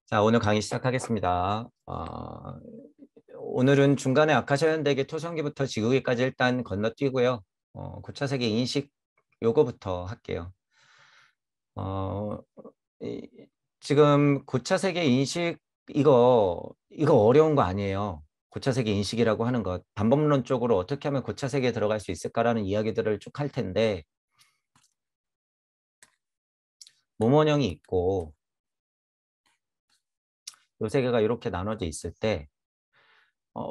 자, 오늘 강의 시작하겠습니다. 오늘은 중간에 아카샤현대계 토성기부터 지구기까지 일단 건너뛰고요. 고차세계 인식 요거부터 할게요. 어, 이- 지금 고차세계 인식 이거 어려운 거 아니에요. 고차세계 인식이라고 하는 것. 방법론적으로 어떻게 하면 고차세계에 들어갈 수 있을까라는 이야기들을 쭉 할 텐데 모먼형이 있고 요 세 개가 이렇게 나눠져 있을 때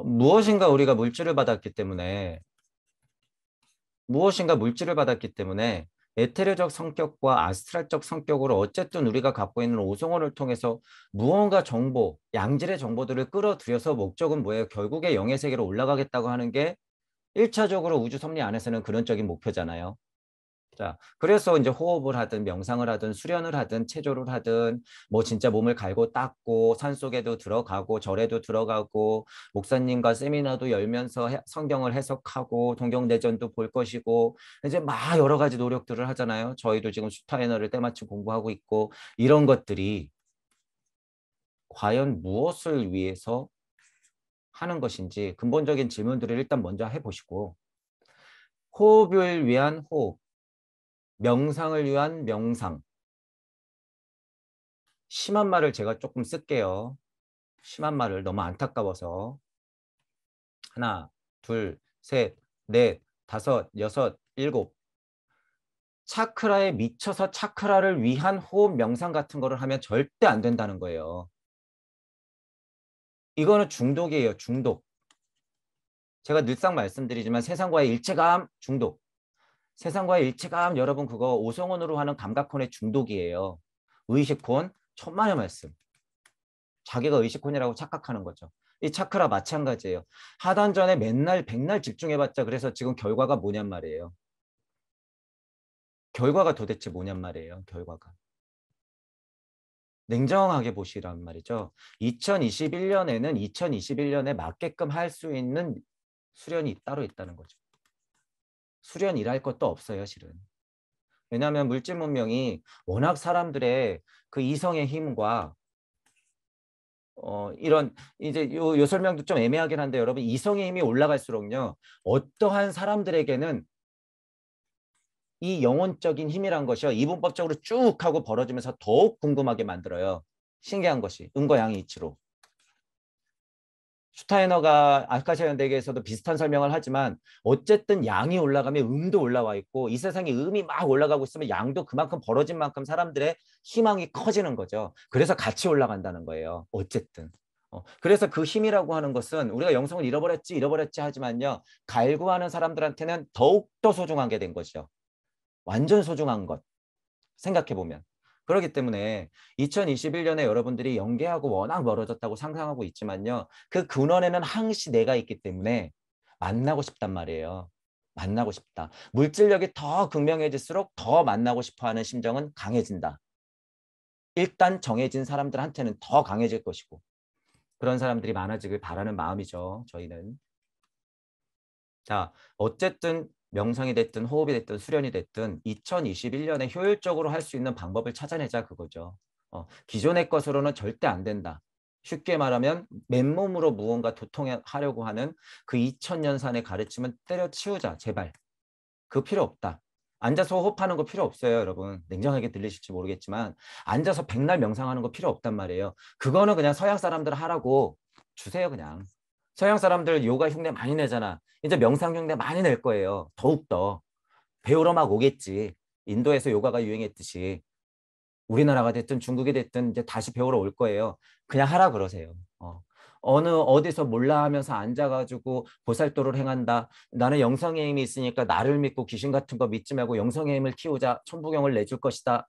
무엇인가 우리가 물질을 받았기 때문에 에테르적 성격과 아스트랄적 성격으로 어쨌든 우리가 갖고 있는 오성원을 통해서 무언가 정보, 양질의 정보들을 끌어들여서 목적은 뭐예요? 결국에 영의 세계로 올라가겠다고 하는 게 1차적으로 우주 섭리 안에서는 근원적인 목표잖아요. 자, 그래서 이제 호흡을 하든 명상을 하든 수련을 하든 체조를 하든 뭐 진짜 몸을 갈고 닦고 산속에도 들어가고 절에도 들어가고 목사님과 세미나도 열면서 성경을 해석하고 동경대전도 볼 것이고 이제 막 여러 가지 노력들을 하잖아요. 저희도 지금 슈타이너를 때마침 공부하고 있고 이런 것들이 과연 무엇을 위해서 하는 것인지 근본적인 질문들을 일단 먼저 해보시고 호흡을 위한 호흡, 명상을 위한 명상 심한 말을 제가 조금 쓸게요. 심한 말을 너무 안타까워서. 하나, 둘, 셋, 넷, 다섯, 여섯, 일곱. 차크라에 미쳐서 차크라를 위한 호흡 명상 같은 거를 하면 절대 안 된다는 거예요. 이거는 중독이에요. 중독. 제가 늘상 말씀드리지만 세상과의 일체감 중독. 세상과의 일체감 여러분 그거 오성원으로 하는 감각혼의 중독이에요. 의식혼 천만의 말씀. 자기가 의식혼이라고 착각하는 거죠. 이 차크라 마찬가지예요. 하단전에 맨날 백날 집중해봤자 그래서 지금 결과가 뭐냔 말이에요. 결과가 도대체 뭐냔 말이에요. 결과가. 냉정하게 보시란 말이죠. 2021년에는 2021년에 맞게끔 할 수 있는 수련이 따로 있다는 거죠. 수련이랄 것도 없어요, 실은. 왜냐하면 물질 문명이 워낙 사람들의 그 이성의 힘과 이런 이제 요 설명도 좀 애매하긴 한데 여러분 이성의 힘이 올라갈수록요 어떠한 사람들에게는 이 영혼적인 힘이란 것이요 이분법적으로 쭉 하고 벌어지면서 더욱 궁금하게 만들어요. 신기한 것이 음과 양의 이치로. 슈타이너가 아카시아 연대계에서도 비슷한 설명을 하지만 어쨌든 양이 올라가면 음도 올라와 있고 이 세상에 음이 막 올라가고 있으면 양도 그만큼 벌어진 만큼 사람들의 희망이 커지는 거죠. 그래서 같이 올라간다는 거예요. 어쨌든. 그래서 그 힘이라고 하는 것은 우리가 영성을 잃어버렸지 하지만요. 갈구하는 사람들한테는 더욱더 소중한 게 된 거죠. 완전 소중한 것. 생각해보면. 그렇기 때문에 2021년에 여러분들이 연계하고 워낙 멀어졌다고 상상하고 있지만요. 그 근원에는 항시 내가 있기 때문에 만나고 싶단 말이에요. 만나고 싶다. 물질력이 더 극명해질수록 더 만나고 싶어하는 심정은 강해진다. 일단 정해진 사람들한테는 더 강해질 것이고 그런 사람들이 많아지길 바라는 마음이죠. 저희는. 자, 어쨌든 명상이 됐든 호흡이 됐든 수련이 됐든 2021년에 효율적으로 할 수 있는 방법을 찾아내자 그거죠. 기존의 것으로는 절대 안 된다. 쉽게 말하면 맨몸으로 무언가 도통하려고 하는 그 2000년산의 가르침은 때려치우자 제발. 그 필요 없다. 앉아서 호흡하는 거 필요 없어요 여러분. 냉정하게 들리실지 모르겠지만 앉아서 백날 명상하는 거 필요 없단 말이에요. 그거는 그냥 서양 사람들 하라고 주세요 그냥. 서양 사람들 요가 흉내 많이 내잖아. 이제 명상 흉내 많이 낼 거예요. 더욱더. 배우러 막 오겠지. 인도에서 요가가 유행했듯이. 우리나라가 됐든 중국이 됐든 이제 다시 배우러 올 거예요. 그냥 하라 그러세요. 어느 어디서 몰라 하면서 앉아가지고 보살도를 행한다. 나는 영성의 힘이 있으니까 나를 믿고 귀신 같은 거 믿지 말고 영성의 힘을 키우자. 천부경을 내줄 것이다.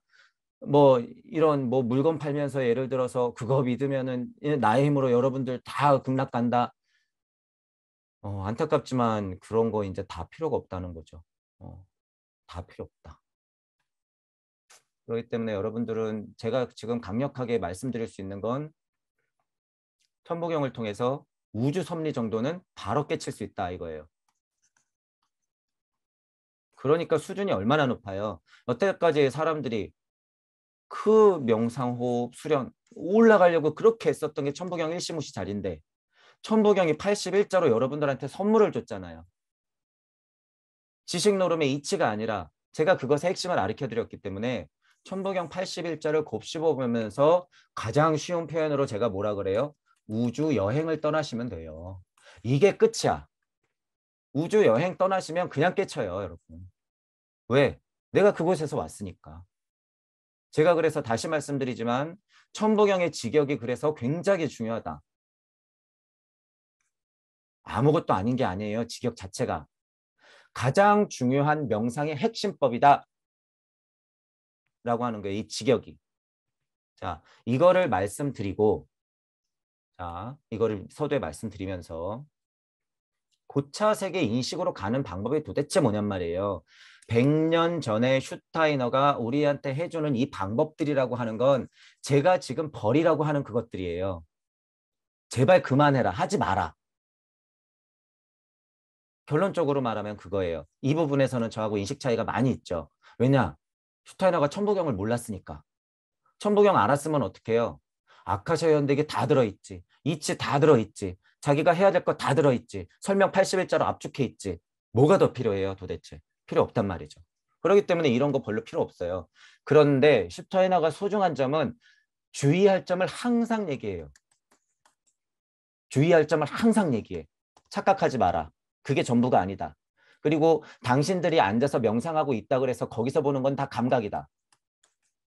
뭐 이런 뭐 물건 팔면서 예를 들어서 그거 믿으면은 나의 힘으로 여러분들 다 극락 간다. 안타깝지만 그런 거 이제 다 필요가 없다는 거죠. 다 필요 없다. 그렇기 때문에 여러분들은 제가 지금 강력하게 말씀드릴 수 있는 건 천부경을 통해서 우주 섭리 정도는 바로 깨칠 수 있다 이거예요. 그러니까 수준이 얼마나 높아요. 여태까지 사람들이 그 명상호흡, 수련 올라가려고 그렇게 했었던 게 천부경 일시무시 자리인데 천부경이 81자로 여러분들한테 선물을 줬잖아요. 지식 노름의 이치가 아니라 제가 그것의 핵심을 가르쳐드렸기 때문에 천부경 81자를 곱씹어보면서 가장 쉬운 표현으로 제가 뭐라 그래요? 우주 여행을 떠나시면 돼요. 이게 끝이야. 우주 여행 떠나시면 그냥 깨쳐요, 여러분. 왜? 내가 그곳에서 왔으니까. 제가 그래서 다시 말씀드리지만 천부경의 직역이 그래서 굉장히 중요하다. 아무것도 아닌 게 아니에요. 직역 자체가. 가장 중요한 명상의 핵심법이다. 라고 하는 거예요. 이 직역이. 자, 이거를 말씀드리고, 자, 이거를 서두에 말씀드리면서 고차 세계 인식으로 가는 방법이 도대체 뭐냔 말이에요. 100년 전에 슈타이너가 우리한테 해주는 이 방법들이라고 하는 건 제가 지금 버리라고 하는 그것들이에요. 제발 그만해라. 하지 마라. 결론적으로 말하면 그거예요. 이 부분에서는 저하고 인식 차이가 많이 있죠. 왜냐? 슈타이너가 천부경을 몰랐으니까. 천부경 알았으면 어떻게 해요? 아카시아 연대기 다 들어있지. 이치 다 들어있지. 자기가 해야 될 거 다 들어있지. 설명 81자로 압축해 있지. 뭐가 더 필요해요 도대체? 필요 없단 말이죠. 그렇기 때문에 이런 거 별로 필요 없어요. 그런데 슈타이너가 소중한 점은 주의할 점을 항상 얘기해요. 주의할 점을 항상 얘기해. 착각하지 마라. 그게 전부가 아니다. 그리고 당신들이 앉아서 명상하고 있다 그래서 거기서 보는 건 다 감각이다.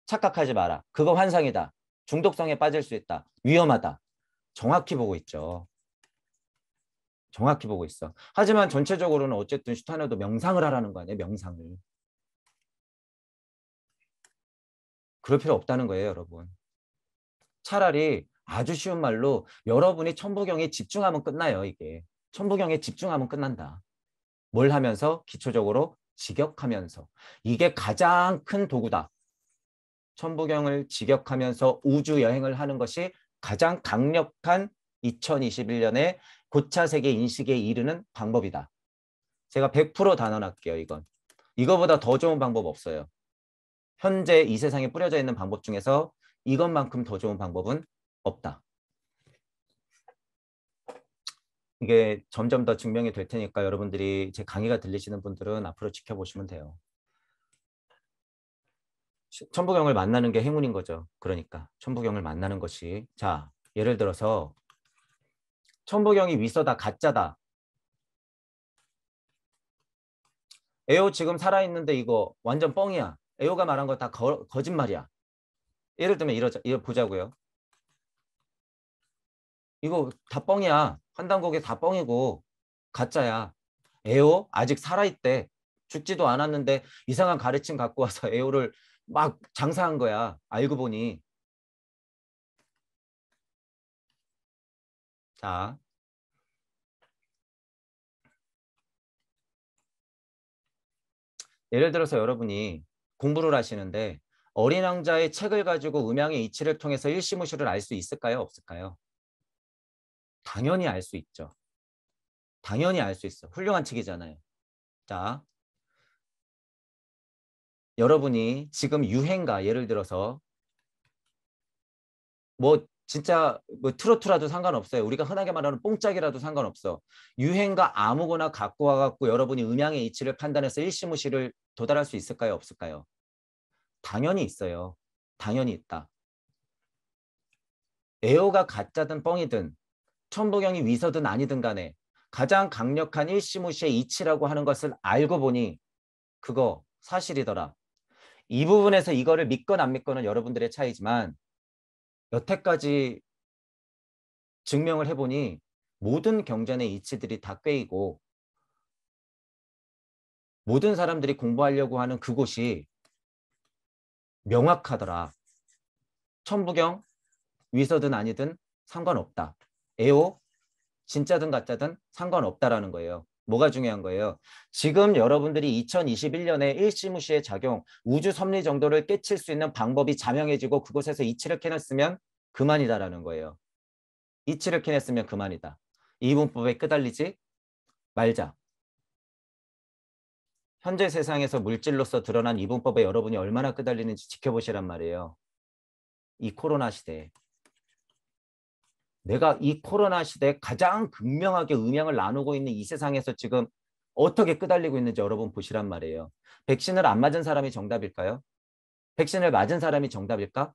착각하지 마라. 그거 환상이다. 중독성에 빠질 수 있다. 위험하다. 정확히 보고 있죠. 정확히 보고 있어. 하지만 전체적으로는 어쨌든 슈타이너도 명상을 하라는 거 아니에요. 명상을. 그럴 필요 없다는 거예요, 여러분. 차라리 아주 쉬운 말로 여러분이 천부경에 집중하면 끝나요, 이게. 천부경에 집중하면 끝난다. 뭘 하면서? 기초적으로 직역하면서. 이게 가장 큰 도구다. 천부경을 직역하면서 우주 여행을 하는 것이 가장 강력한 2021년에 고차 세계 인식에 이르는 방법이다. 제가 100% 단언할게요, 이건. 이거보다 더 좋은 방법 없어요. 현재 이 세상에 뿌려져 있는 방법 중에서 이것만큼 더 좋은 방법은 없다. 이게 점점 더 증명이 될 테니까 여러분들이 제 강의가 들리시는 분들은 앞으로 지켜보시면 돼요. 천부경을 만나는 게 행운인 거죠. 그러니까 천부경을 만나는 것이. 자, 예를 들어서 천부경이 위서다, 가짜다. 에오 지금 살아있는데 이거 완전 뻥이야. 에오가 말한 거 다 거짓말이야. 예를 들면 이거 보자고요. 이거 다 뻥이야. 환단곡에 다 뻥이고 가짜야. 에오 아직 살아있대. 죽지도 않았는데 이상한 가르침 갖고 와서 에오를 막 장사한 거야. 알고 보니. 자, 예를 들어서 여러분이 공부를 하시는데 어린 왕자의 책을 가지고 음양의 이치를 통해서 일시무시를 알 수 있을까요? 없을까요? 당연히 알 수 있죠. 당연히 알 수 있어. 훌륭한 책이잖아요. 자, 여러분이 지금 유행가 예를 들어서 뭐 진짜 뭐 트로트라도 상관없어요. 우리가 흔하게 말하는 뽕짝이라도 상관없어. 유행가 아무거나 갖고 와갖고 여러분이 음양의 이치를 판단해서 일시무시를 도달할 수 있을까요? 없을까요? 당연히 있어요. 당연히 있다. 에어가 가짜든 뻥이든 천부경이 위서든 아니든 간에 가장 강력한 일시무시의 이치라고 하는 것을 알고 보니 그거 사실이더라. 이 부분에서 이거를 믿건 안 믿건은 여러분들의 차이지만 여태까지 증명을 해보니 모든 경전의 이치들이 다 꿰이고 모든 사람들이 공부하려고 하는 그곳이 명확하더라. 천부경 위서든 아니든 상관없다. 에오 진짜든 가짜든 상관없다라는 거예요. 뭐가 중요한 거예요? 지금 여러분들이 2021년에 일시무시의 작용, 우주 섭리 정도를 깨칠 수 있는 방법이 자명해지고 그곳에서 이치를 캐냈으면 그만이다라는 거예요. 이치를 캐냈으면 그만이다. 이 문법에 끄달리지 말자. 현재 세상에서 물질로서 드러난 이분법에 여러분이 얼마나 끄달리는지 지켜보시란 말이에요. 이 코로나 시대에. 내가 이 코로나 시대에 가장 극명하게 음향을 나누고 있는 이 세상에서 지금 어떻게 끄달리고 있는지 여러분 보시란 말이에요. 백신을 안 맞은 사람이 정답일까요? 백신을 맞은 사람이 정답일까?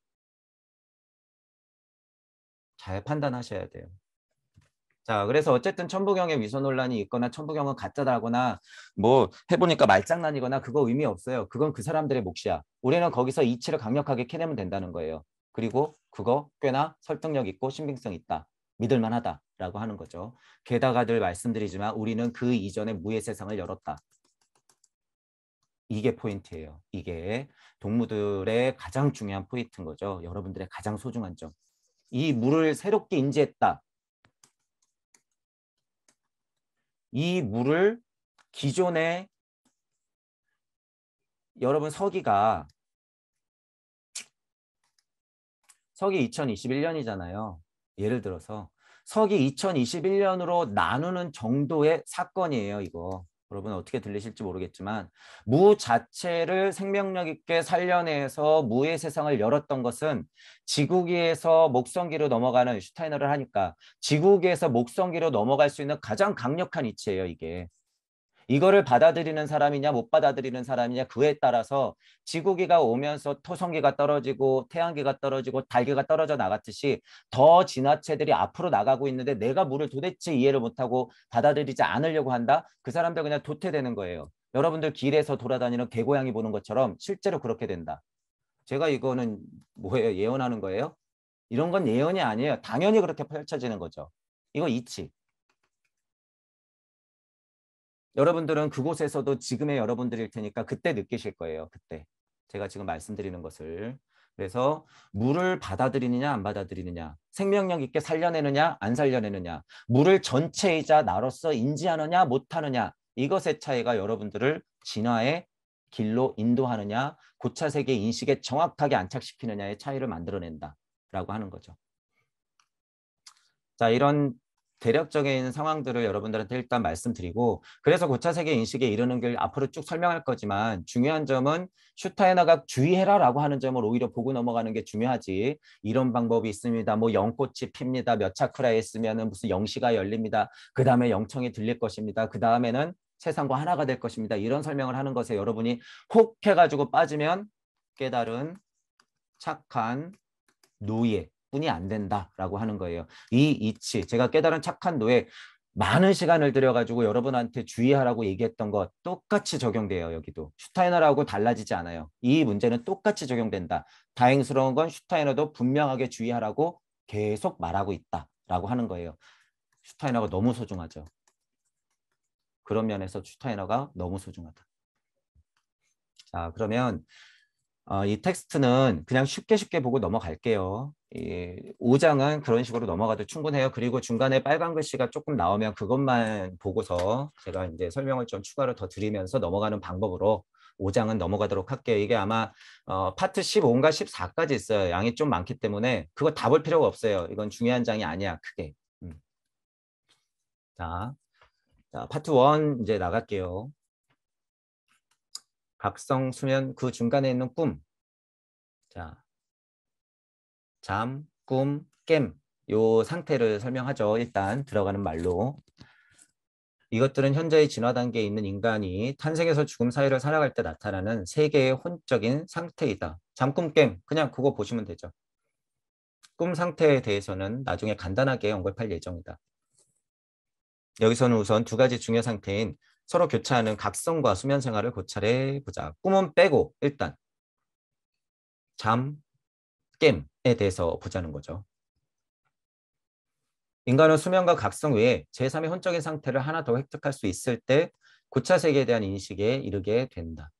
잘 판단하셔야 돼요. 자, 그래서 어쨌든 천부경의 위서 논란이 있거나 천부경은 가짜다거나 뭐 해보니까 말장난이거나 그거 의미 없어요. 그건 그 사람들의 몫이야. 우리는 거기서 이치를 강력하게 캐내면 된다는 거예요. 그리고 그거 꽤나 설득력 있고 신빙성 있다. 믿을 만하다라고 하는 거죠. 게다가 늘 말씀드리지만 우리는 그 이전에 무의 세상을 열었다. 이게 포인트예요. 이게 동무들의 가장 중요한 포인트인 거죠. 여러분들의 가장 소중한 점. 이 무를 새롭게 인지했다. 이 무를 기존에 여러분 서기가 2021년이잖아요. 예를 들어서 서기 2021년으로 나누는 정도의 사건이에요. 이거. 여러분 어떻게 들리실지 모르겠지만 무 자체를 생명력 있게 살려내서 무의 세상을 열었던 것은 지구기에서 목성기로 넘어가는 슈타이너를 하니까 지구기에서 목성기로 넘어갈 수 있는 가장 강력한 이치예요. 이게. 이거를 받아들이는 사람이냐 못 받아들이는 사람이냐 그에 따라서 지구기가 오면서 토성기가 떨어지고 태양기가 떨어지고 달기가 떨어져 나갔듯이 더 진화체들이 앞으로 나가고 있는데 내가 물을 도대체 이해를 못하고 받아들이지 않으려고 한다? 그 사람들 그냥 도태되는 거예요. 여러분들 길에서 돌아다니는 개고양이 보는 것처럼 실제로 그렇게 된다. 제가 이거는 뭐예요? 예언하는 거예요? 이런 건 예언이 아니에요. 당연히 그렇게 펼쳐지는 거죠. 이거 이치. 여러분들은 그곳에서도 지금의 여러분들일 테니까 그때 느끼실 거예요. 그때. 제가 지금 말씀드리는 것을. 그래서 물을 받아들이느냐 안 받아들이느냐, 생명력 있게 살려내느냐 안 살려내느냐, 물을 전체이자 나로서 인지하느냐 못하느냐, 이것의 차이가 여러분들을 진화의 길로 인도하느냐, 고차세계 인식에 정확하게 안착시키느냐의 차이를 만들어낸다라고 하는 거죠. 자, 이런 대략적인 상황들을 여러분들한테 일단 말씀드리고 그래서 고차세계 인식에 이르는 길 앞으로 쭉 설명할 거지만 중요한 점은 슈타이너가 주의해라라고 하는 점을 오히려 보고 넘어가는 게 중요하지. 이런 방법이 있습니다. 뭐 영꽃이 핍니다. 몇 차크라에 있으면 무슨 영시가 열립니다. 그 다음에 영청이 들릴 것입니다. 그 다음에는 세상과 하나가 될 것입니다. 이런 설명을 하는 것에 여러분이 혹 해가지고 빠지면 깨달은 착한 노예 뿐이 안 된다라고 하는 거예요. 이 이치, 제가 깨달은 착한 노예 많은 시간을 들여가지고 여러분한테 주의하라고 얘기했던 것 똑같이 적용돼요. 여기도. 슈타이너라고 달라지지 않아요. 이 문제는 똑같이 적용된다. 다행스러운 건 슈타이너도 분명하게 주의하라고 계속 말하고 있다라고 하는 거예요. 슈타이너가 너무 소중하죠. 그런 면에서 슈타이너가 너무 소중하다. 자, 그러면 이 텍스트는 그냥 쉽게 보고 넘어갈게요. 이 5장은 그런 식으로 넘어가도 충분해요. 그리고 중간에 빨간 글씨가 조금 나오면 그것만 보고서 제가 이제 설명을 좀 추가로 더 드리면서 넘어가는 방법으로 5장은 넘어가도록 할게요. 이게 아마 파트 15인가 14까지 있어요. 양이 좀 많기 때문에 그거 다 볼 필요가 없어요. 이건 중요한 장이 아니야. 크게. 자, 파트 1 이제 나갈게요. 각성, 수면, 그 중간에 있는 꿈. 자, 잠, 꿈, 깸. 요 상태를 설명하죠. 일단 들어가는 말로. 이것들은 현재의 진화 단계에 있는 인간이 탄생에서 죽음 사이를 살아갈 때 나타나는 세계의 혼적인 상태이다. 잠, 꿈, 깸. 그냥 그거 보시면 되죠. 꿈 상태에 대해서는 나중에 간단하게 언급할 예정이다. 여기서는 우선 두 가지 중요 상태인 서로 교차하는 각성과 수면 생활을 고찰해 보자. 꿈은 빼고 일단 잠, 깸에 대해서 보자는 거죠. 인간은 수면과 각성 외에 제3의 혼적인 상태를 하나 더 획득할 수 있을 때 고차 세계에 대한 인식에 이르게 된다.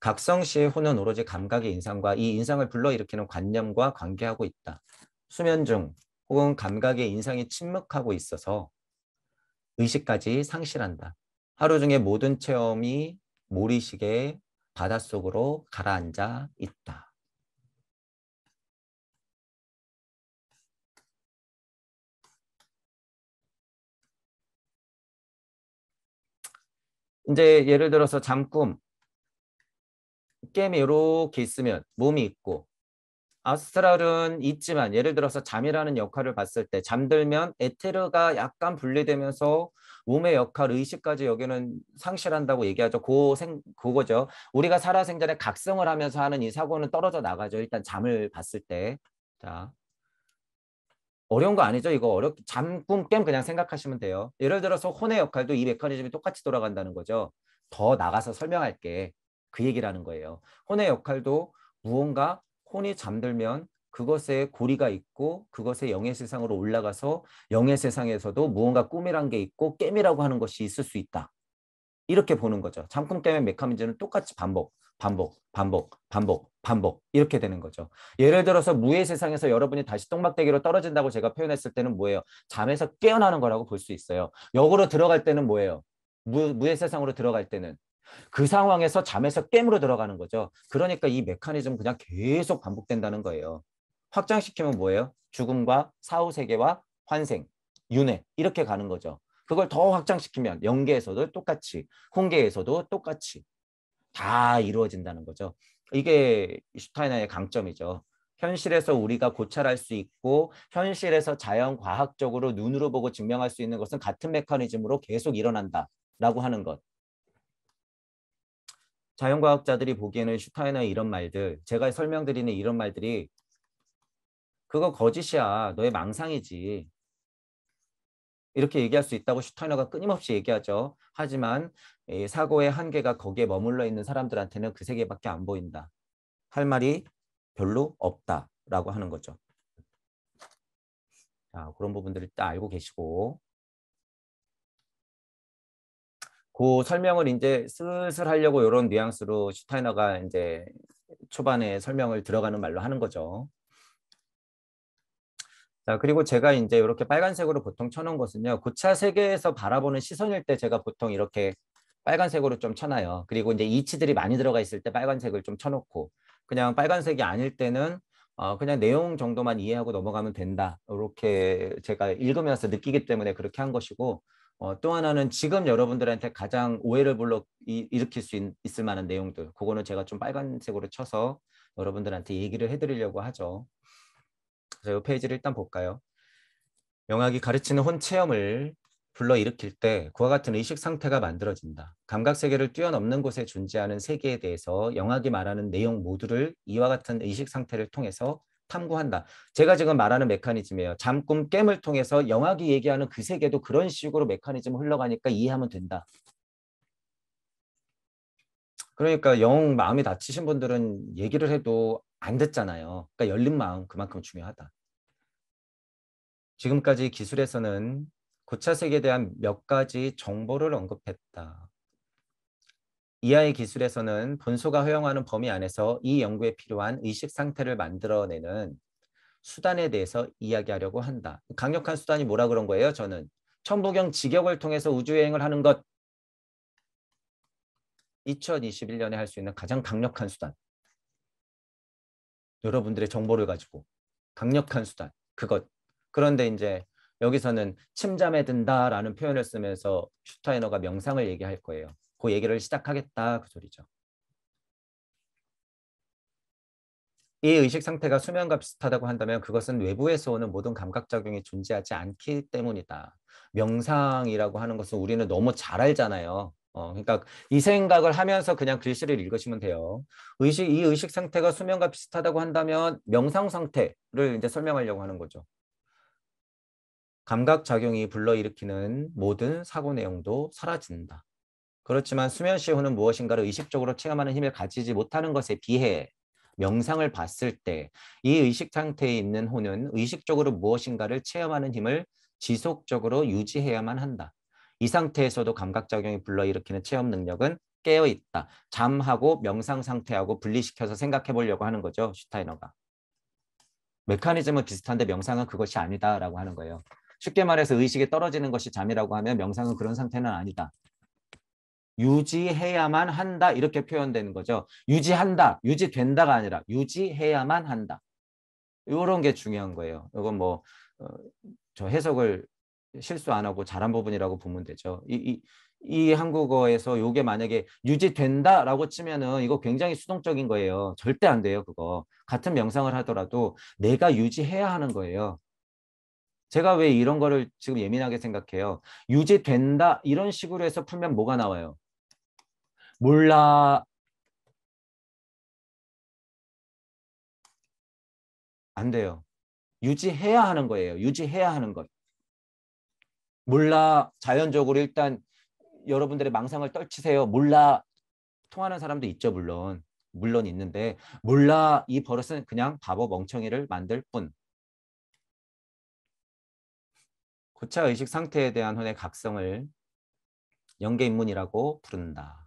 각성 시의 혼은 오로지 감각의 인상과 이 인상을 불러일으키는 관념과 관계하고 있다. 수면 중 혹은 감각의 인상이 침묵하고 있어서 의식까지 상실한다. 하루 중에 모든 체험이 모리식의 바닷속으로 가라앉아 있다. 이제 예를 들어서 잠꿈, 게임이 이렇게 있으면 몸이 있고 아스트랄은 있지만 예를 들어서 잠이라는 역할을 봤을 때 잠들면 에테르가 약간 분리되면서 몸의 역할, 의식까지 여기는 상실한다고 얘기하죠. 그거죠. 우리가 살아생전에 각성을 하면서 하는 이 사고는 떨어져 나가죠. 일단 잠을 봤을 때. 자, 어려운 거 아니죠. 이거 잠, 꿈, 깸 그냥 생각하시면 돼요. 예를 들어서 혼의 역할도 이 메커니즘이 똑같이 돌아간다는 거죠. 더 나가서 설명할게. 그 얘기라는 거예요. 혼의 역할도 무언가 혼이 잠들면 그것에 고리가 있고 그것의 영의 세상으로 올라가서 영의 세상에서도 무언가 꿈이란 게 있고 깸이라고 하는 것이 있을 수 있다. 이렇게 보는 거죠. 잠꿈 깨면 메커니즘은 똑같이 반복, 반복, 반복, 반복, 반복 이렇게 되는 거죠. 예를 들어서 무의 세상에서 여러분이 다시 똥막대기로 떨어진다고 제가 표현했을 때는 뭐예요? 잠에서 깨어나는 거라고 볼 수 있어요. 역으로 들어갈 때는 뭐예요? 무의 세상으로 들어갈 때는 그 상황에서 잠에서 깨물어 들어가는 거죠. 그러니까 이 메커니즘 그냥 계속 반복된다는 거예요. 확장시키면 뭐예요? 죽음과 사후세계와 환생, 윤회 이렇게 가는 거죠. 그걸 더 확장시키면 영계에서도 똑같이, 홍계에서도 똑같이 다 이루어진다는 거죠. 이게 슈타이너의 강점이죠. 현실에서 우리가 고찰할 수 있고 현실에서 자연과학적으로 눈으로 보고 증명할 수 있는 것은 같은 메커니즘으로 계속 일어난다라고 하는 것. 자연과학자들이 보기에는 슈타이너의 이런 말들, 제가 설명드리는 이런 말들이 그거 거짓이야. 너의 망상이지. 이렇게 얘기할 수 있다고 슈타이너가 끊임없이 얘기하죠. 하지만 이 사고의 한계가 거기에 머물러 있는 사람들한테는 그 세계밖에 안 보인다. 할 말이 별로 없다라고 하는 거죠. 자, 그런 부분들을 딱 알고 계시고 그 설명을 이제 슬슬 하려고 이런 뉘앙스로 슈타이너가 이제 초반에 설명을 들어가는 말로 하는 거죠. 자, 그리고 제가 이제 이렇게 빨간색으로 보통 쳐놓은 것은요. 고차 세계에서 바라보는 시선일 때 제가 보통 이렇게 빨간색으로 좀 쳐놔요. 그리고 이제 이치들이 많이 들어가 있을 때 빨간색을 좀 쳐놓고 그냥 빨간색이 아닐 때는 그냥 내용 정도만 이해하고 넘어가면 된다. 이렇게 제가 읽으면서 느끼기 때문에 그렇게 한 것이고 또 하나는 지금 여러분들한테 가장 오해를 일으킬 수 있을 만한 내용들 그거는 제가 좀 빨간색으로 쳐서 여러분들한테 얘기를 해드리려고 하죠. 그래서 이 페이지를 일단 볼까요? 영학이 가르치는 혼 체험을 불러일으킬 때 그와 같은 의식 상태가 만들어진다. 감각 세계를 뛰어넘는 곳에 존재하는 세계에 대해서 영학이 말하는 내용 모두를 이와 같은 의식 상태를 통해서 탐구한다. 제가 지금 말하는 메커니즘이에요. 잠, 꿈, 깸을 통해서 영학이 얘기하는 그 세계도 그런 식으로 메커니즘 흘러가니까 이해하면 된다. 그러니까 영 마음이 다치신 분들은 얘기를 해도 안 듣잖아요. 그러니까 열린 마음 그만큼 중요하다. 지금까지 기술에서는 고차색에 대한 몇 가지 정보를 언급했다. 이하의 기술에서는 본소가 허용하는 범위 안에서 이 연구에 필요한 의식 상태를 만들어내는 수단에 대해서 이야기하려고 한다. 강력한 수단이 뭐라 그런 거예요? 저는 천부경 직역을 통해서 우주여행을 하는 것 2021년에 할 수 있는 가장 강력한 수단. 여러분들의 정보를 가지고 강력한 수단. 그것. 그런데 이제 여기서는 침잠에 든다라는 표현을 쓰면서 슈타이너가 명상을 얘기할 거예요. 그 얘기를 시작하겠다 그 소리죠. 이 의식 상태가 수면과 비슷하다고 한다면 그것은 외부에서 오는 모든 감각작용이 존재하지 않기 때문이다. 명상이라고 하는 것은 우리는 너무 잘 알잖아요. 그러니까 이 생각을 하면서 그냥 글씨를 읽으시면 돼요. 이 의식 상태가 수면과 비슷하다고 한다면 명상 상태를 이제 설명하려고 하는 거죠. 감각작용이 불러일으키는 모든 사고 내용도 사라진다. 그렇지만 수면 시 호는 무엇인가를 의식적으로 체험하는 힘을 가지지 못하는 것에 비해 명상을 봤을 때 이 의식 상태에 있는 호는 의식적으로 무엇인가를 체험하는 힘을 지속적으로 유지해야만 한다. 이 상태에서도 감각작용이 불러일으키는 체험 능력은 깨어있다. 잠하고 명상 상태하고 분리시켜서 생각해 보려고 하는 거죠. 슈타이너가. 메커니즘은 비슷한데 명상은 그것이 아니다라고 하는 거예요. 쉽게 말해서 의식이 떨어지는 것이 잠이라고 하면 명상은 그런 상태는 아니다. 유지해야만 한다 이렇게 표현되는 거죠. 유지한다, 유지된다가 아니라 유지해야만 한다. 이런 게 중요한 거예요. 이건 뭐 저 해석을 실수 안 하고 잘한 부분이라고 보면 되죠. 이 한국어에서 요게 만약에 유지된다라고 치면은 이거 굉장히 수동적인 거예요. 절대 안 돼요, 그거. 같은 명상을 하더라도 내가 유지해야 하는 거예요. 제가 왜 이런 거를 지금 예민하게 생각해요. 유지된다 이런 식으로 해서 풀면 뭐가 나와요? 몰라. 안 돼요. 유지해야 하는 거예요. 유지해야 하는 것. 몰라. 자연적으로 일단 여러분들의 망상을 떨치세요. 몰라. 통하는 사람도 있죠, 물론. 물론 있는데 몰라. 이 버릇은 그냥 바보 멍청이를 만들 뿐. 고차 의식 상태에 대한 혼의 각성을 영계입문이라고 부른다.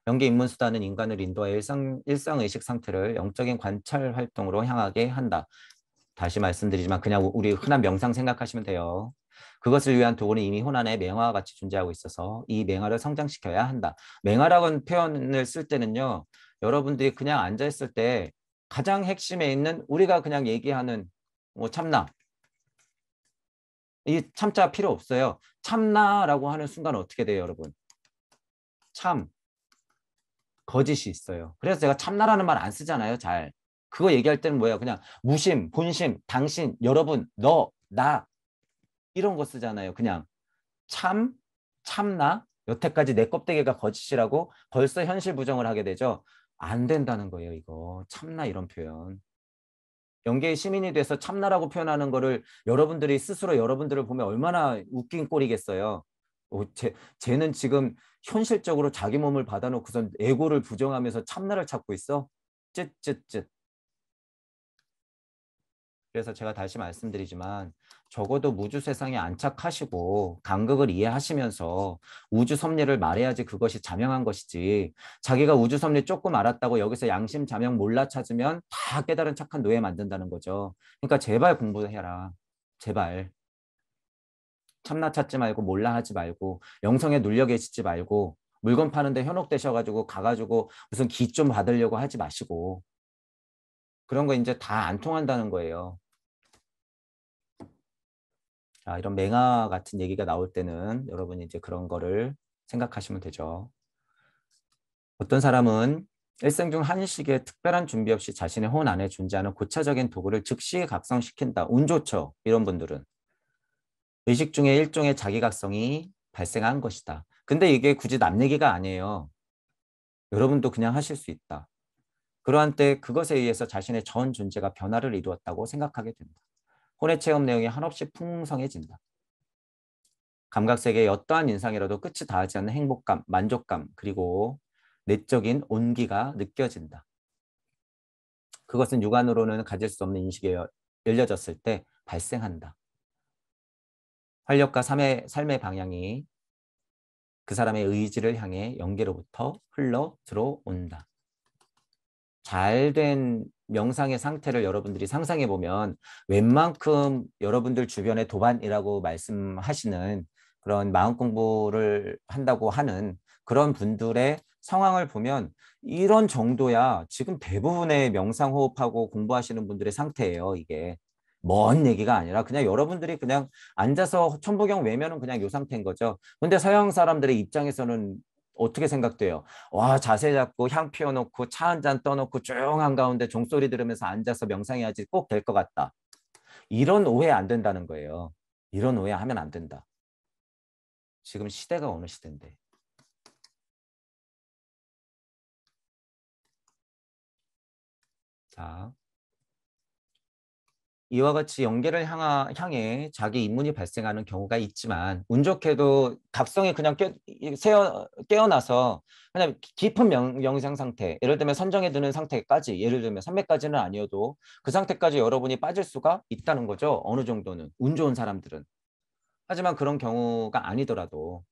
영계입문 수단은 인간을 인도하여 일상의식 상태를 영적인 관찰 활동으로 향하게 한다. 다시 말씀드리지만 그냥 우리 흔한 명상 생각하시면 돼요. 그것을 위한 도구는 이미 혼안에 맹화와 같이 존재하고 있어서 이 맹화를 성장시켜야 한다. 맹화라는 표현을 쓸 때는요. 여러분들이 그냥 앉아있을 때 가장 핵심에 있는 우리가 그냥 얘기하는 뭐 참나. 이 참자 필요 없어요. 참나라고 하는 순간 어떻게 돼요, 여러분? 참, 거짓이 있어요. 그래서 제가 참나라는 말 안 쓰잖아요, 잘. 그거 얘기할 때는 뭐예요? 그냥 무심, 본심, 당신, 여러분, 너, 나 이런 거 쓰잖아요. 그냥 참, 참나, 여태까지 내 껍데기가 거짓이라고 벌써 현실 부정을 하게 되죠. 안 된다는 거예요, 이거. 참나 이런 표현. 영계의 시민이 돼서 참나라고 표현하는 거를 여러분들이 스스로 여러분들을 보면 얼마나 웃긴 꼴이겠어요. 쟤는 지금 현실적으로 자기 몸을 받아놓고선 에고를 부정하면서 참나를 찾고 있어? 쯧쯧쯧. 그래서 제가 다시 말씀드리지만 적어도 무주 세상에 안착하시고 간극을 이해하시면서 우주 섭리를 말해야지 그것이 자명한 것이지 자기가 우주 섭리 조금 알았다고 여기서 양심 자명 몰라 찾으면 다 깨달은 착한 노예 만든다는 거죠. 그러니까 제발 공부해라. 제발. 참나 찾지 말고 몰라 하지 말고 영성에 눌려 계시지 말고 물건 파는데 현혹되셔가지고 가가지고 무슨 기 좀 받으려고 하지 마시고 그런 거 이제 다 안 통한다는 거예요. 자, 이런 맹아 같은 얘기가 나올 때는 여러분이 이제 그런 거를 생각하시면 되죠. 어떤 사람은 일생 중 한식에 특별한 준비 없이 자신의 혼 안에 존재하는 고차적인 도구를 즉시 각성시킨다. 운 좋죠. 이런 분들은. 의식 중에 일종의 자기각성이 발생한 것이다. 근데 이게 굳이 남 얘기가 아니에요. 여러분도 그냥 하실 수 있다. 그러한 때 그것에 의해서 자신의 전 존재가 변화를 이루었다고 생각하게 된다. 혼의 체험 내용이 한없이 풍성해진다. 감각세계의 어떠한 인상이라도 끝이 다하지 않는 행복감, 만족감, 그리고 내적인 온기가 느껴진다. 그것은 육안으로는 가질 수 없는 인식에 열려졌을 때 발생한다. 활력과 삶의 방향이 그 사람의 의지를 향해 영계로부터 흘러 들어온다. 잘된 명상의 상태를 여러분들이 상상해 보면 웬만큼 여러분들 주변에 도반이라고 말씀하시는 그런 마음 공부를 한다고 하는 그런 분들의 상황을 보면 이런 정도야 지금 대부분의 명상 호흡하고 공부하시는 분들의 상태예요. 이게 먼 얘기가 아니라 그냥 여러분들이 그냥 앉아서 천부경 외면은 그냥 요 상태인 거죠. 근데 서양 사람들의 입장에서는 어떻게 생각돼요? 와, 자세 잡고 향 피워놓고 차 한 잔 떠놓고 조용한 가운데 종소리 들으면서 앉아서 명상해야지 꼭 될 것 같다. 이런 오해 안 된다는 거예요. 이런 오해 하면 안 된다. 지금 시대가 어느 시대인데. 자, 이와 같이 연계를 향해 자기 입문이 발생하는 경우가 있지만 운 좋게도 각성이 그냥 깨어나서 그냥 깊은 명상 상태, 예를 들면 선정에 드는 상태까지, 예를 들면 300까지는 아니어도 그 상태까지 여러분이 빠질 수가 있다는 거죠. 어느 정도는. 운 좋은 사람들은. 하지만 그런 경우가 아니더라도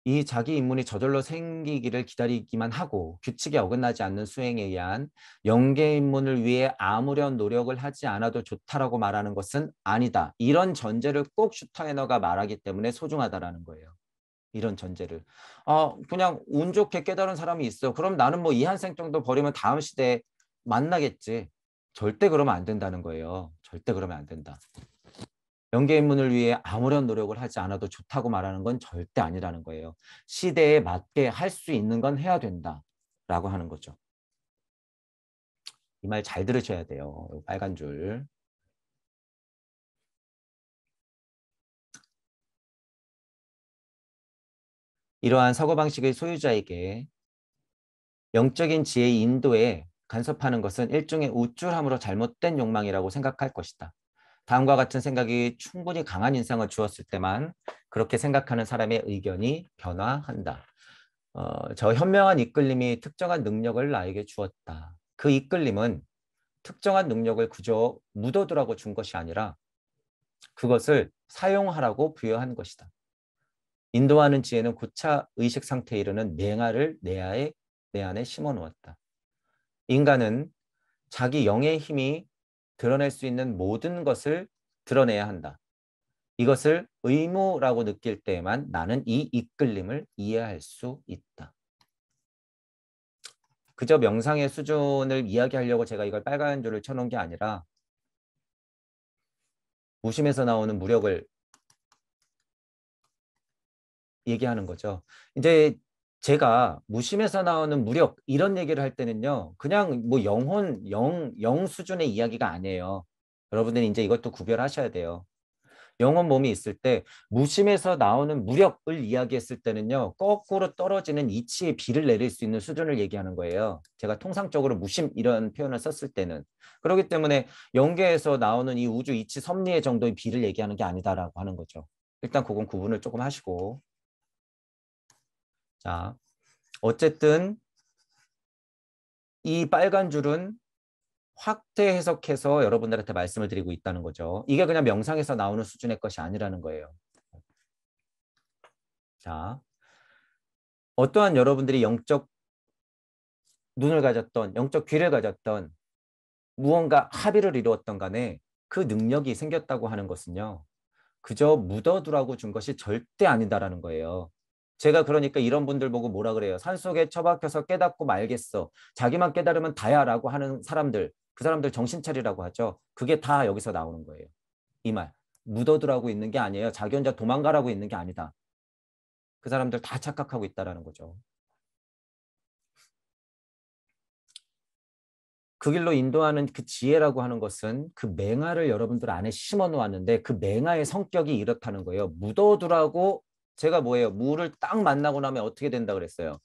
이 자기 입문이 저절로 생기기를 기다리기만 하고 규칙에 어긋나지 않는 수행에 의한 영계 입문을 위해 아무런 노력을 하지 않아도 좋다라고 말하는 것은 아니다. 이런 전제를 꼭 슈타이너가 말하기 때문에 소중하다라는 거예요. 이런 전제를. 그냥 운 좋게 깨달은 사람이 있어. 그럼 나는 뭐 이 한 생 정도 버리면 다음 시대에 만나겠지. 절대 그러면 안 된다는 거예요. 절대 그러면 안 된다. 영계 입문을 위해 아무런 노력을 하지 않아도 좋다고 말하는 건 절대 아니라는 거예요. 시대에 맞게 할 수 있는 건 해야 된다라고 하는 거죠. 이 말 잘 들으셔야 돼요. 빨간 줄. 이러한 사고방식의 소유자에게 영적인 지혜의 인도에 간섭하는 것은 일종의 우쭐함으로 잘못된 욕망이라고 생각할 것이다. 다음과 같은 생각이 충분히 강한 인상을 주었을 때만 그렇게 생각하는 사람의 의견이 변화한다. 저 현명한 이끌림이 특정한 능력을 나에게 주었다. 그 이끌림은 특정한 능력을 그저 묻어두라고 준 것이 아니라 그것을 사용하라고 부여한 것이다. 인도하는 지혜는 고차 의식 상태에 이르는 맹아를 내 안에 심어 놓았다. 인간은 자기 영의 힘이 드러낼 수 있는 모든 것을 드러내야 한다. 이것을 의무라고 느낄 때에만 나는 이 이끌림을 이해할 수 있다. 그저 명상의 수준을 이야기하려고 제가 이걸 빨간 줄을 쳐놓은 게 아니라 무심에서 나오는 무력을 얘기하는 거죠. 이제 제가 무심에서 나오는 무력 이런 얘기를 할 때는요. 그냥 뭐 영혼, 영 수준의 이야기가 아니에요. 여러분들이 이제 이것도 구별하셔야 돼요. 영혼 몸이 있을 때 무심에서 나오는 무력을 이야기했을 때는요. 거꾸로 떨어지는 이치의 비를 내릴 수 있는 수준을 얘기하는 거예요. 제가 통상적으로 무심 이런 표현을 썼을 때는. 그렇기 때문에 영계에서 나오는 이 우주 이치 섭리의 정도의 비를 얘기하는 게 아니다라고 하는 거죠. 일단 그건 구분을 조금 하시고. 자, 어쨌든 이 빨간 줄은 확대 해석해서 여러분들한테 말씀을 드리고 있다는 거죠. 이게 그냥 명상에서 나오는 수준의 것이 아니라는 거예요. 자, 어떠한 여러분들이 영적 눈을 가졌던, 영적 귀를 가졌던 무언가 합의를 이루었던 간에 그 능력이 생겼다고 하는 것은요. 그저 묻어두라고 준 것이 절대 아니다라는 거예요. 제가 그러니까 이런 분들 보고 뭐라 그래요. 산속에 처박혀서 깨닫고 말겠어. 자기만 깨달으면 다야라고 하는 사람들, 그 사람들 정신 차리라고 하죠. 그게 다 여기서 나오는 거예요. 이 말. 묻어두라고 있는 게 아니에요. 자기 혼자 도망가라고 있는 게 아니다. 그 사람들 다 착각하고 있다라는 거죠. 그 길로 인도하는 그 지혜라고 하는 것은 그 맹아를 여러분들 안에 심어 놓았는데 그 맹아의 성격이 이렇다는 거예요. 묻어두라고 제가 뭐예요? 물을 딱 만나고 나면 어떻게 된다 그랬어요?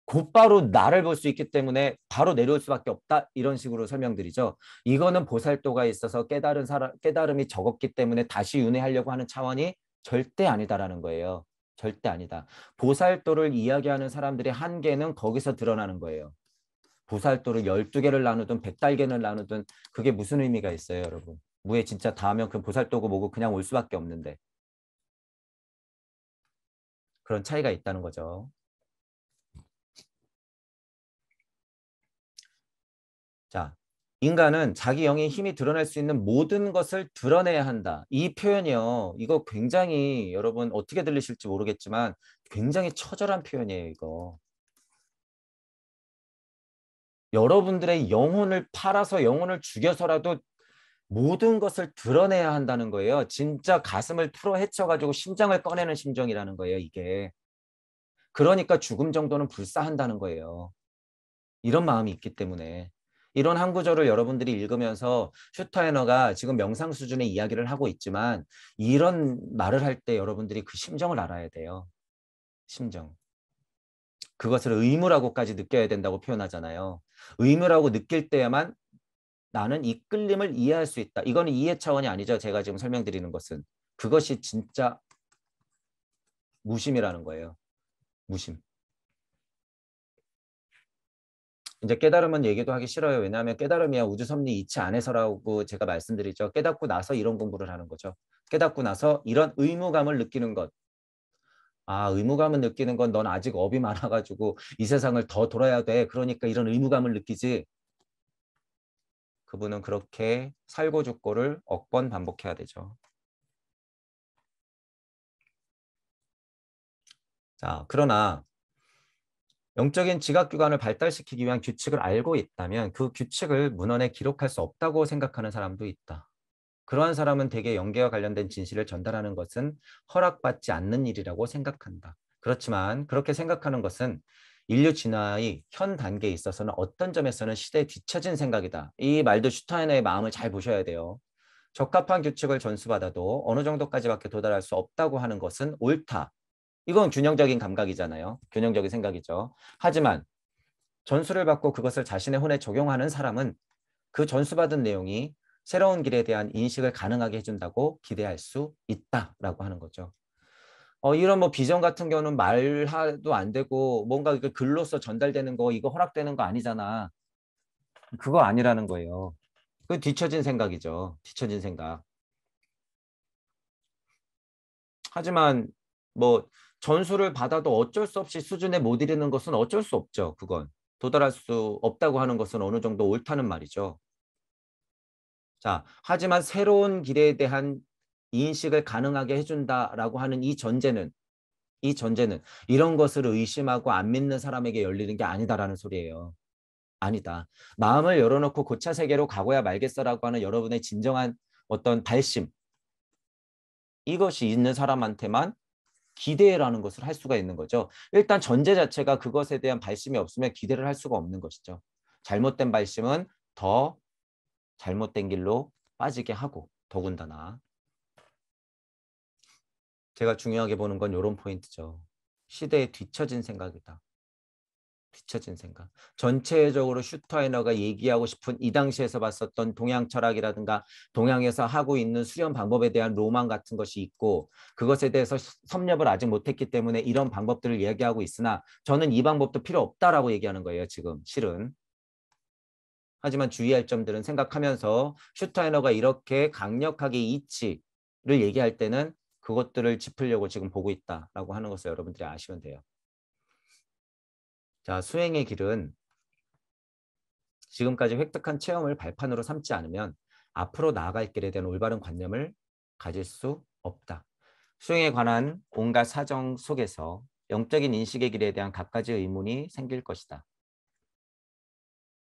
곧바로 나를 볼 수 있기 때문에 바로 내려올 수밖에 없다. 이런 식으로 설명드리죠. 이거는 보살도가 있어서 깨달음이 적었기 때문에 다시 윤회하려고 하는 차원이 절대 아니다라는 거예요. 절대 아니다. 보살도를 이야기하는 사람들의 한계는 거기서 드러나는 거예요. 보살도를 12개를 나누든 100달개를 나누든 그게 무슨 의미가 있어요, 여러분? 무에 진짜 닿으면 그 보살도고 뭐고 그냥 올 수밖에 없는데 그런 차이가 있다는 거죠. 자, 인간은 자기 영의 힘이 드러날 수 있는 모든 것을 드러내야 한다. 이 표현이요. 이거 굉장히 여러분 어떻게 들리실지 모르겠지만 굉장히 처절한 표현이에요, 이거. 여러분들의 영혼을 팔아서 영혼을 죽여서라도 모든 것을 드러내야 한다는 거예요. 진짜 가슴을 풀어 헤쳐가지고 심장을 꺼내는 심정이라는 거예요, 이게. 그러니까 죽음 정도는 불사한다는 거예요. 이런 마음이 있기 때문에. 이런 한 구절을 여러분들이 읽으면서 슈타이너가 지금 명상 수준의 이야기를 하고 있지만 이런 말을 할 때 여러분들이 그 심정을 알아야 돼요. 심정. 그것을 의무라고까지 느껴야 된다고 표현하잖아요. 의무라고 느낄 때야만 나는 이 끌림을 이해할 수 있다. 이거는 이해 차원이 아니죠. 제가 지금 설명드리는 것은. 그것이 진짜 무심이라는 거예요. 무심. 이제 깨달음은 얘기도 하기 싫어요. 왜냐하면 깨달음이야 우주섭리 이치 안에서라고 제가 말씀드리죠. 깨닫고 나서 이런 공부를 하는 거죠. 깨닫고 나서 이런 의무감을 느끼는 것. 아, 의무감을 느끼는 건 넌 아직 업이 많아가지고 이 세상을 더 돌아야 돼. 그러니까 이런 의무감을 느끼지. 그분은 그렇게 살고 죽고를 억번 반복해야 되죠. 자, 그러나 영적인 지각규관을 발달시키기 위한 규칙을 알고 있다면 그 규칙을 문헌에 기록할 수 없다고 생각하는 사람도 있다. 그러한 사람은 대개 연계와 관련된 진실을 전달하는 것은 허락받지 않는 일이라고 생각한다. 그렇지만 그렇게 생각하는 것은 인류 진화의 현 단계에 있어서는 어떤 점에서는 시대에 뒤처진 생각이다. 이 말도 슈타이너의 마음을 잘 보셔야 돼요. 적합한 규칙을 전수받아도 어느 정도까지밖에 도달할 수 없다고 하는 것은 옳다. 이건 균형적인 감각이잖아요. 균형적인 생각이죠. 하지만 전수를 받고 그것을 자신의 혼에 적용하는 사람은 그 전수받은 내용이 새로운 길에 대한 인식을 가능하게 해준다고 기대할 수 있다라고 하는 거죠. 이런 뭐 비전 같은 경우는 말도 안 되고 뭔가 그 글로써 전달되는 거 이거 허락되는 거 아니잖아. 그거 아니라는 거예요. 그 뒤처진 생각이죠. 뒤처진 생각. 하지만 뭐 전수를 받아도 어쩔 수 없이 수준에 못 이르는 것은 어쩔 수 없죠. 그건. 도달할 수 없다고 하는 것은 어느 정도 옳다는 말이죠. 자, 하지만 새로운 길에 대한 인식을 가능하게 해준다라고 하는 이 전제는 이런 것을 의심하고 안 믿는 사람에게 열리는 게 아니다라는 소리예요. 아니다. 마음을 열어놓고 고차 세계로 가고야 말겠어라고 하는 여러분의 진정한 어떤 발심, 이것이 있는 사람한테만 기대라는 것을 할 수가 있는 거죠. 일단 전제 자체가 그것에 대한 발심이 없으면 기대를 할 수가 없는 것이죠. 잘못된 발심은 더 잘못된 길로 빠지게 하고 더군다나 제가 중요하게 보는 건 이런 포인트죠. 시대에 뒤처진 생각이다. 뒤처진 생각. 전체적으로 슈타이너가 얘기하고 싶은 이 당시에서 봤었던 동양 철학이라든가 동양에서 하고 있는 수련 방법에 대한 로망 같은 것이 있고 그것에 대해서 섭렵을 아직 못했기 때문에 이런 방법들을 얘기하고 있으나 저는 이 방법도 필요 없다라고 얘기하는 거예요. 지금 실은. 하지만 주의할 점들은 생각하면서 슈타이너가 이렇게 강력하게 이치를 얘기할 때는 그것들을 짚으려고 지금 보고 있다라고 하는 것을 여러분들이 아시면 돼요. 자, 수행의 길은 지금까지 획득한 체험을 발판으로 삼지 않으면 앞으로 나아갈 길에 대한 올바른 관념을 가질 수 없다. 수행에 관한 온갖 사정 속에서 영적인 인식의 길에 대한 갖가지 의문이 생길 것이다.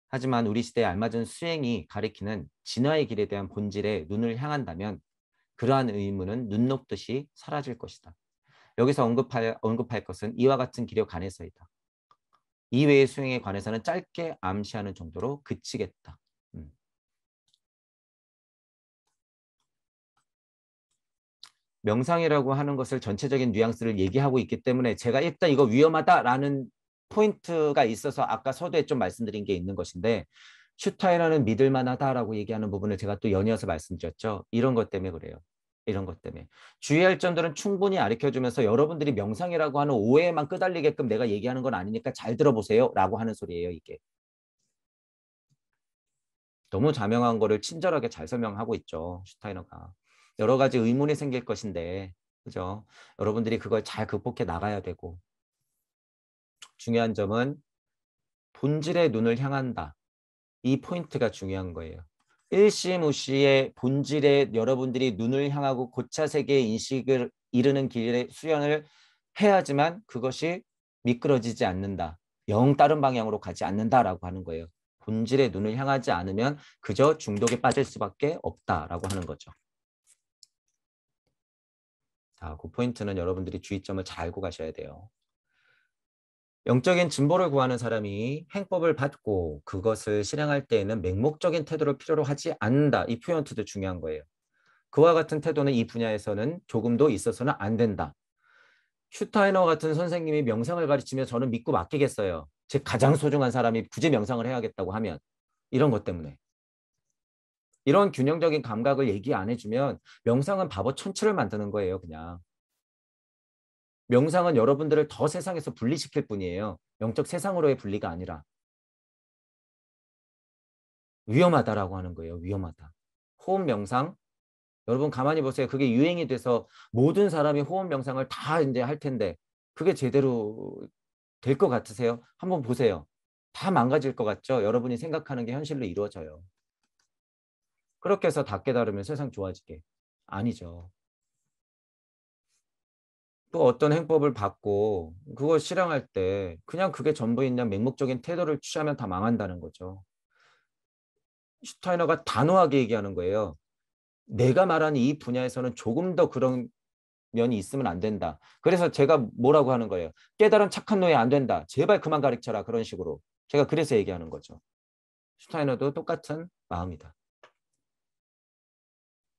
하지만 우리 시대에 알맞은 수행이 가리키는 진화의 길에 대한 본질에 눈을 향한다면 그러한 의문은 눈 녹듯이 사라질 것이다. 여기서 언급할 것은 이와 같은 길에 관해서이다. 이외의 수행에 관해서는 짧게 암시하는 정도로 그치겠다. 명상이라고 하는 것을 전체적인 뉘앙스를 얘기하고 있기 때문에 제가 일단 이거 위험하다라는 포인트가 있어서 아까 서두에 좀 말씀드린 게 있는 것인데 슈타이너는 믿을 만하다라고 얘기하는 부분을 제가 또 연이어서 말씀드렸죠. 이런 것 때문에 그래요. 이런 것 때문에. 주의할 점들은 충분히 가르쳐주면서 여러분들이 명상이라고 하는 오해에만 끄달리게끔 내가 얘기하는 건 아니니까 잘 들어보세요 라고 하는 소리예요. 이게. 너무 자명한 거를 친절하게 잘 설명하고 있죠. 슈타이너가. 여러 가지 의문이 생길 것인데 그죠? 여러분들이 그걸 잘 극복해 나가야 되고 중요한 점은 본질의 눈을 향한다. 이 포인트가 중요한 거예요. 일시무시의 본질에 여러분들이 눈을 향하고 고차 세계의 인식을 이루는 길의 수련을 해야지만 그것이 미끄러지지 않는다. 영 다른 방향으로 가지 않는다라고 하는 거예요. 본질의 눈을 향하지 않으면 그저 중독에 빠질 수밖에 없다라고 하는 거죠. 자, 그 포인트는 여러분들이 주의점을 잘 알고 가셔야 돼요. 영적인 진보를 구하는 사람이 행법을 받고 그것을 실행할 때에는 맹목적인 태도를 필요로 하지 않는다. 이 포인트도 중요한 거예요. 그와 같은 태도는 이 분야에서는 조금도 있어서는 안 된다. 슈타이너 같은 선생님이 명상을 가르치면 저는 믿고 맡기겠어요. 제 가장 소중한 사람이 굳이 명상을 해야겠다고 하면 이런 것 때문에. 이런 균형적인 감각을 얘기 안 해주면 명상은 바보 천치를 만드는 거예요. 그냥. 명상은 여러분들을 더 세상에서 분리시킬 뿐이에요. 영적 세상으로의 분리가 아니라. 위험하다라고 하는 거예요. 위험하다. 호흡 명상. 여러분 가만히 보세요. 그게 유행이 돼서 모든 사람이 호흡 명상을 다 이제 할 텐데 그게 제대로 될 것 같으세요? 한번 보세요. 다 망가질 것 같죠? 여러분이 생각하는 게 현실로 이루어져요. 그렇게 해서 다 깨달으면 세상 좋아지게. 아니죠. 또 어떤 행법을 받고 그걸 실행할 때 그냥 그게 전부인 맹목적인 태도를 취하면 다 망한다는 거죠. 슈타이너가 단호하게 얘기하는 거예요. 내가 말하는 이 분야에서는 조금 더 그런 면이 있으면 안 된다. 그래서 제가 뭐라고 하는 거예요. 깨달은 착한 노예 안 된다. 제발 그만 가르쳐라. 그런 식으로. 제가 그래서 얘기하는 거죠. 슈타이너도 똑같은 마음이다.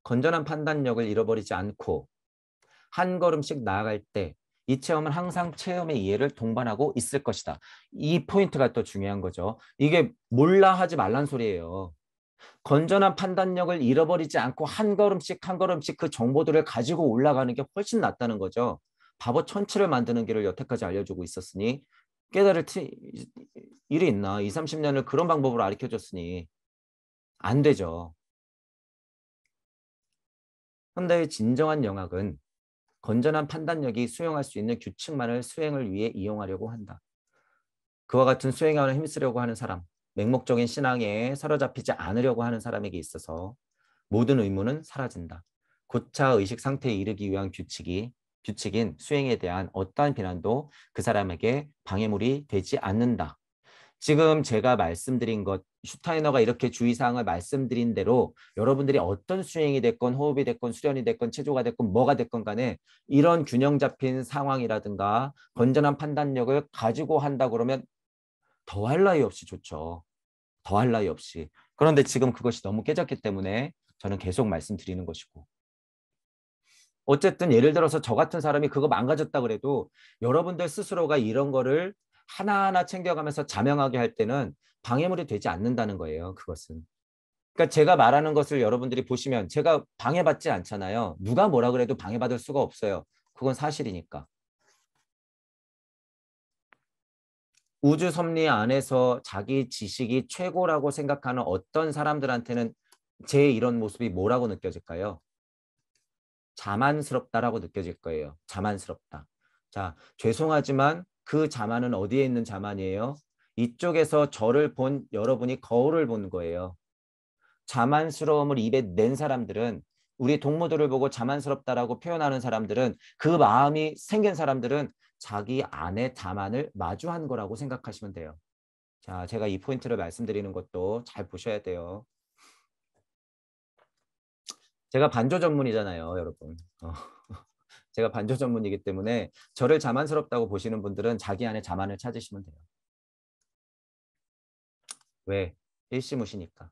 건전한 판단력을 잃어버리지 않고 한 걸음씩 나아갈 때 이 체험은 항상 체험의 이해를 동반하고 있을 것이다. 이 포인트가 또 중요한 거죠. 이게 몰라 하지 말란 소리예요. 건전한 판단력을 잃어버리지 않고 한 걸음씩 한 걸음씩 그 정보들을 가지고 올라가는 게 훨씬 낫다는 거죠. 바보 천치를 만드는 길을 여태까지 알려주고 있었으니 깨달을 일이 있나? 2, 30년을 그런 방법으로 가르쳐줬으니 안 되죠. 근데 진정한 영학은 건전한 판단력이 수용할 수 있는 규칙만을 수행을 위해 이용하려고 한다. 그와 같은 수행에 힘쓰려고 하는 사람, 맹목적인 신앙에 사로잡히지 않으려고 하는 사람에게 있어서 모든 의무는 사라진다. 고차 의식 상태에 이르기 위한 규칙인 수행에 대한 어떠한 비난도 그 사람에게 방해물이 되지 않는다. 지금 제가 말씀드린 것, 슈타이너가 이렇게 주의사항을 말씀드린 대로 여러분들이 어떤 수행이 됐건 호흡이 됐건 수련이 됐건 체조가 됐건 뭐가 됐건 간에 이런 균형 잡힌 상황이라든가 건전한 판단력을 가지고 한다 그러면 더할 나위 없이 좋죠. 더할 나위 없이. 그런데 지금 그것이 너무 깨졌기 때문에 저는 계속 말씀드리는 것이고. 어쨌든 예를 들어서 저 같은 사람이 그거 망가졌다 그래도 여러분들 스스로가 이런 거를 하나하나 챙겨가면서 자명하게 할 때는 방해물이 되지 않는다는 거예요. 그것은. 그러니까 제가 말하는 것을 여러분들이 보시면 제가 방해받지 않잖아요. 누가 뭐라 그래도 방해받을 수가 없어요. 그건 사실이니까. 우주 섭리 안에서 자기 지식이 최고라고 생각하는 어떤 사람들한테는 제 이런 모습이 뭐라고 느껴질까요? 자만스럽다라고 느껴질 거예요. 자만스럽다. 자, 죄송하지만 그 자만은 어디에 있는 자만이에요? 이쪽에서 저를 본 여러분이 거울을 본 거예요. 자만스러움을 입에 낸 사람들은 우리 동무들을 보고 자만스럽다라고 표현하는 사람들은 그 마음이 생긴 사람들은 자기 안의 자만을 마주한 거라고 생각하시면 돼요. 자, 제가 이 포인트를 말씀드리는 것도 잘 보셔야 돼요. 제가 반조 전문이잖아요, 여러분. 제가 반조 전문이기 때문에 저를 자만스럽다고 보시는 분들은 자기 안에 자만을 찾으시면 돼요. 왜? 일시무시니까.